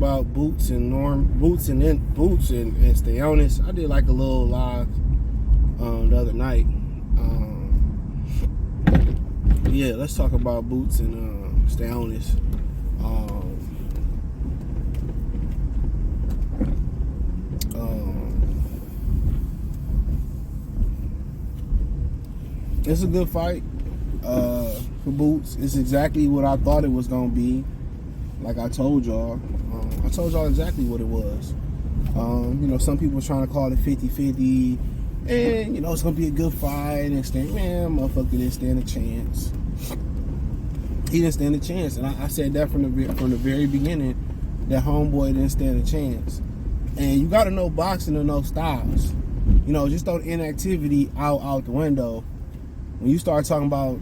about Boots and Stanionis. I did like a little live the other night. Yeah, let's talk about Boots and Stanionis. It's a good fight for Boots. It's exactly what I thought it was gonna be. Like I told y'all, exactly what it was. Some people are trying to call it 50-50, and it's gonna be a good fight. And motherfucker didn't stand a chance. He didn't stand a chance, and I said that from the very beginning, that homeboy didn't stand a chance. And you got to know boxing to know styles. Just throw inactivity out the window. When you start talking about,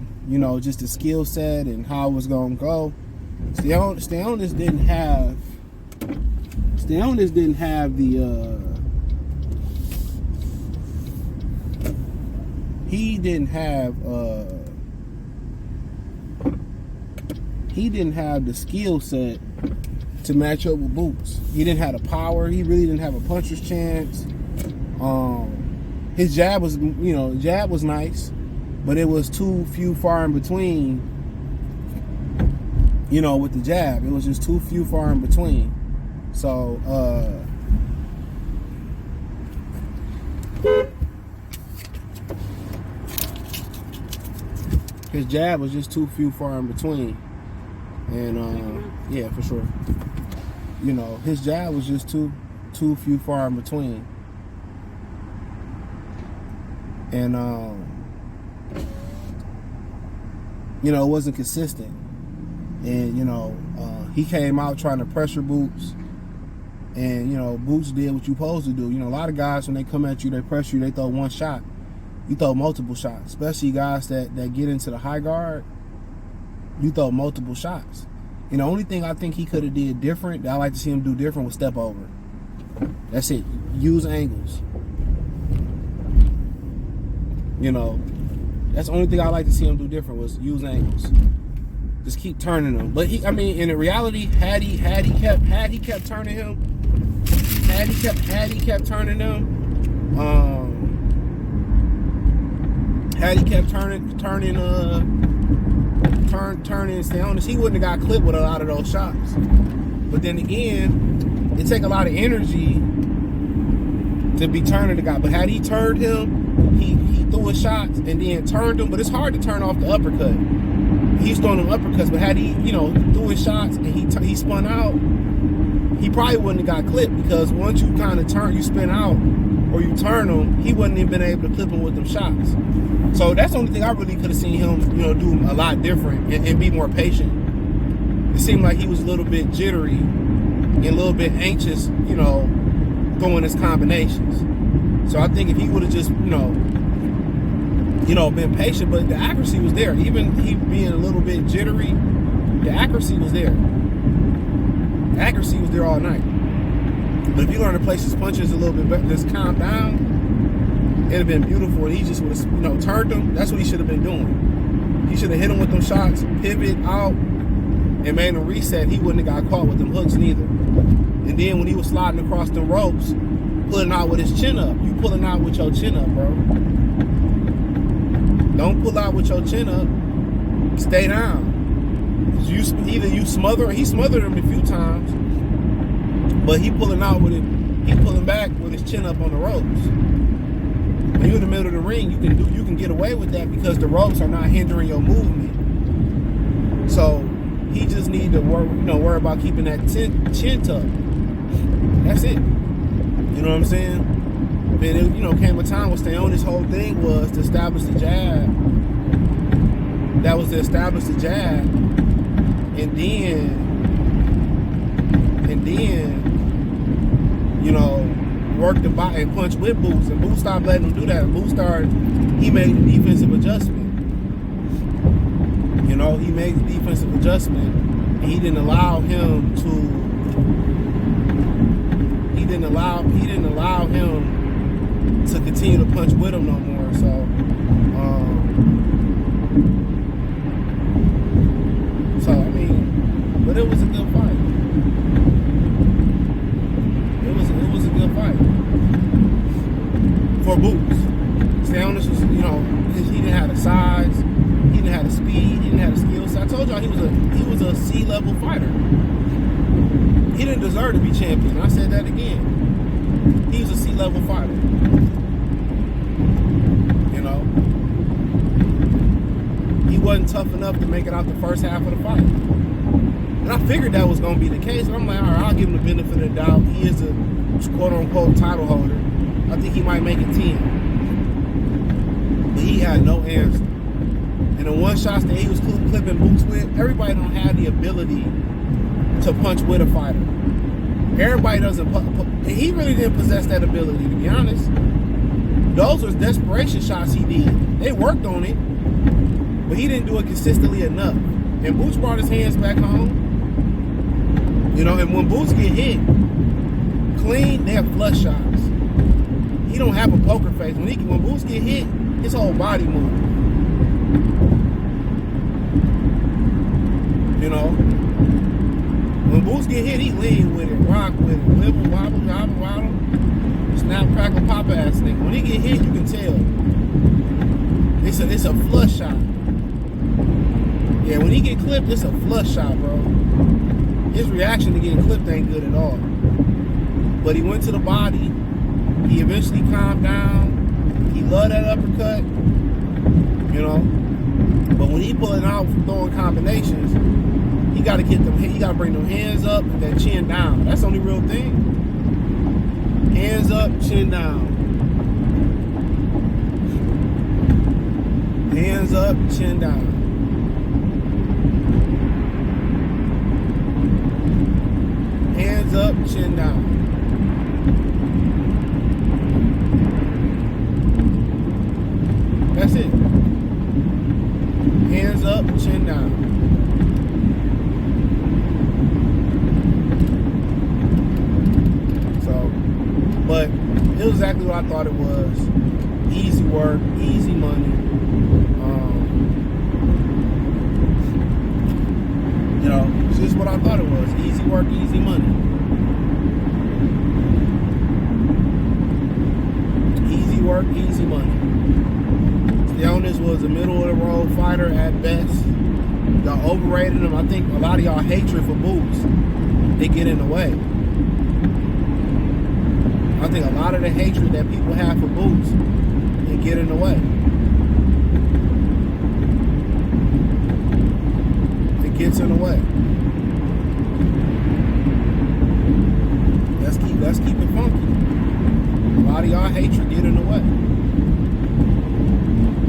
just the skill set and how it was gonna go, Stanionis didn't have the skill set to match up with Boots. He didn't have the power. He really didn't have a puncher's chance. His jab was nice, but it was too few far in between. With the jab, it was just too few far in between. So his jab was just too few far in between. And yeah, for sure. His jab was just too few far in between. And it wasn't consistent. And he came out trying to pressure Boots. And Boots did what you supposed to do. A lot of guys, when they come at you, they pressure you, they throw one shot. You throw multiple shots, especially guys that get into the high guard. You throw multiple shots. The only thing I think he could have did different, that I like to see him do different, was step over. That's it. Use angles. That's the only thing I like to see him do different, was use angles. Just keep turning them. But in reality, had he kept turning him, had he kept turning them, had he kept turning Stanionis, he wouldn't have got clipped with a lot of those shots. But then again, it take a lot of energy to be turning the guy. But had he turned him, he threw his shots and then turned him. But it's hard to turn off the uppercut. He's throwing them uppercuts, but had he, threw his shots and he spun out, he probably wouldn't have got clipped, because once you kind of turn, you spin out, or you turn him, he wouldn't have been able to clip him with them shots. So that's the only thing I really could have seen him, do a lot different and be more patient. It seemed like he was a little bit jittery and a little bit anxious, throwing his combinations. So I think if he would have just, been patient, but the accuracy was there. Even he being a little bit jittery, the accuracy was there. The accuracy was there all night. But if you learn to place his punches a little bit better, just calm down, it'd have been beautiful. And he just would have, turned them. That's what he should have been doing. He should have hit him with them shots, pivot out, and made him reset. He wouldn't have got caught with them hooks neither. And then when he was sliding across them ropes, pulling out with his chin up. You pulling out with your chin up, bro. Don't pull out with your chin up. Stay down. Either you smother, he smothered him a few times, but he pulling out with it. He pulling back with his chin up on the ropes. When you're in the middle of the ring, you can get away with that because the ropes are not hindering your movement. So he just need to worry about keeping that chin tucked. That's it. You know what I'm saying? But it, came a time when Stanionis' whole thing was to establish the jab. That was to establish the jab, and then work the body and punch with Boots. And Boots stopped letting him do that. And Boots he made the defensive adjustment. He made the defensive adjustment, and he didn't allow him to continue to punch with him no more. So but it was a good fight. for Boots. Stanionis was, you know, he didn't have the size, he didn't have the speed, he didn't have the skills. So I told y'all he was a C-level fighter. He didn't deserve to be champion. I said that again. He was a C-level fighter. You know, he wasn't tough enough to make it out the first half of the fight. And I figured that was going to be the case. And I'm like, all right, I'll give him the benefit of the doubt. He is a quote-unquote title holder. I think he might make it 10. But he had no answer. And the one shots that he was clipping Boots with, everybody don't have the ability to punch with a fighter. Everybody doesn't. And he really didn't possess that ability, to be honest. Those were desperation shots he did. They worked on it, but he didn't do it consistently enough. And Boots brought his hands back home. You know, and when Boots get hit clean, they have flush shots. He don't have a poker face. When Boots get hit, his whole body moves. You know, when Boots get hit, he lean with it, rock with it, wibble, wobble, wobble, wobble, snap, crackle, pop ass nigga. When he get hit, you can tell. It's a flush shot. Yeah, when he get clipped, it's a flush shot, bro. His reaction to getting clipped ain't good at all. But he went to the body. He eventually calmed down. He loved that uppercut. You know. But when he pulling out from throwing combinations, he got to get them. He got to bring them hands up and that chin down. That's the only real thing. Hands up, chin down. Hands up, chin down. Hands up, chin down. That's it. Hands up, chin down. So, but it was exactly what I thought it was. Easy work, easy money. You know, it's just what I thought it was. Easy work, easy money. Easy work, easy money. Stanionis was a middle-of-the-road fighter at best. Y'all overrated him. I think a lot of y'all hatred for Boots, they get in the way. I think a lot of the hatred that people have for Boots, they get in the way. It gets in the way. Let's keep it funky. A lot of y'all hatred get in the way.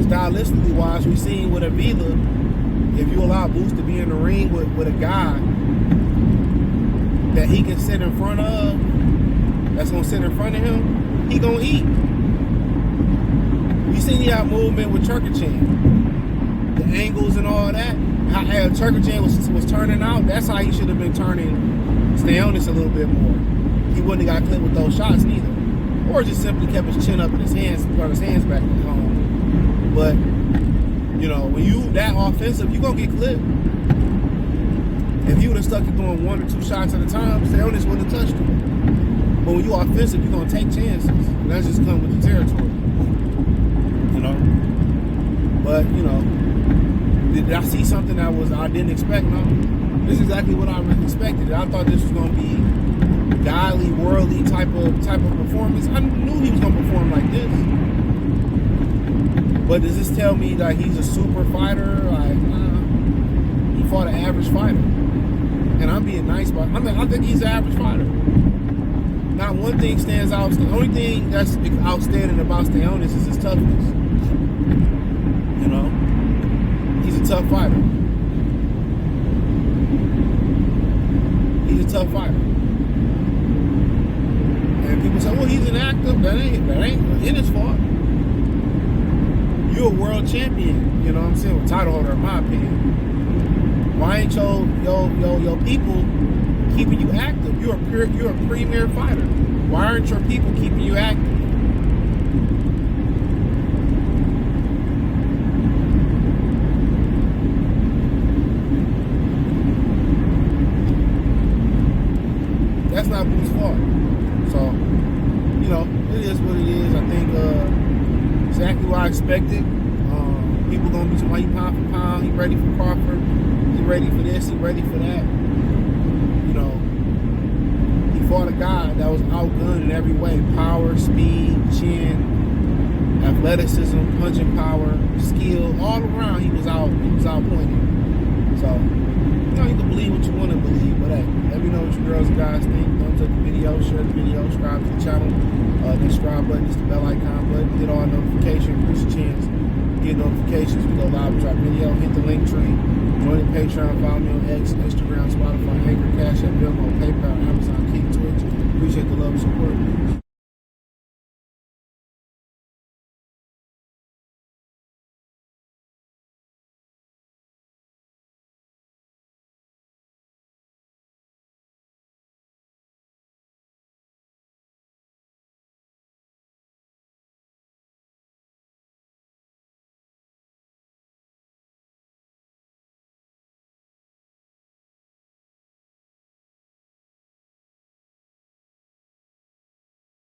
Stylistically wise, we seen with Avila, if you allow Boots to be in the ring with a guy that he can sit in front of, that's gonna sit in front of him, he gonna eat. We seen he had movement with Turkachan, the angles and all that. How Turkachan was turning out, that's how he should have been turning Stanionis a little bit more. He wouldn't have got clipped with those shots neither. Or just simply kept his chin up and his hands, brought his hands back home. But, you know, when you that offensive, you're going to get clipped. If you would have stuck to doing 1 or 2 shots at a time, Stanionis wouldn't have touched him. But when you offensive, you're going to take chances. And that's just come with the territory. You know? But, you know, did I see something that I didn't expect? No. This is exactly what I expected. I thought this was going to be godly, worldly type of performance. I knew he was going to perform like this. But does this tell me that he's a super fighter? Like, he fought an average fighter. And I'm being nice, but I think he's an average fighter. Not one thing stands out. The only thing that's outstanding about Stanionis is his toughness. You know? He's a tough fighter. He's a tough fighter. And people say, well, he's an actor. That ain't Ennis' fault. You're a world champion, you know what I'm saying? A title holder, in my opinion. Why ain't your people keeping you active? You're a premier fighter. Why aren't your people keeping you active? That's not Boots' fault. So, you know, it is what it is. I think exactly what I expected. People gonna be saying, "Why you pound for pound? He ready for Crawford? He ready for this? He ready for that?" You know, he fought a guy that was outgunned in every way: power, speed, chin, athleticism, punching power, skill, all around. He was outpointed. So, you know, you can believe what you want to believe, but hey, let me know what you girls and guys think. Thumbs up the video, share the video, subscribe to the channel. The subscribe button is the bell icon button. Hit all notifications, increase the chance to get notifications. We go live with our video. Hit the link tree. Join the Patreon. Follow me on X, Instagram, Spotify, Anchor, Cash App, Venmo, PayPal, Amazon, Kick, Twitch. Appreciate the love and support.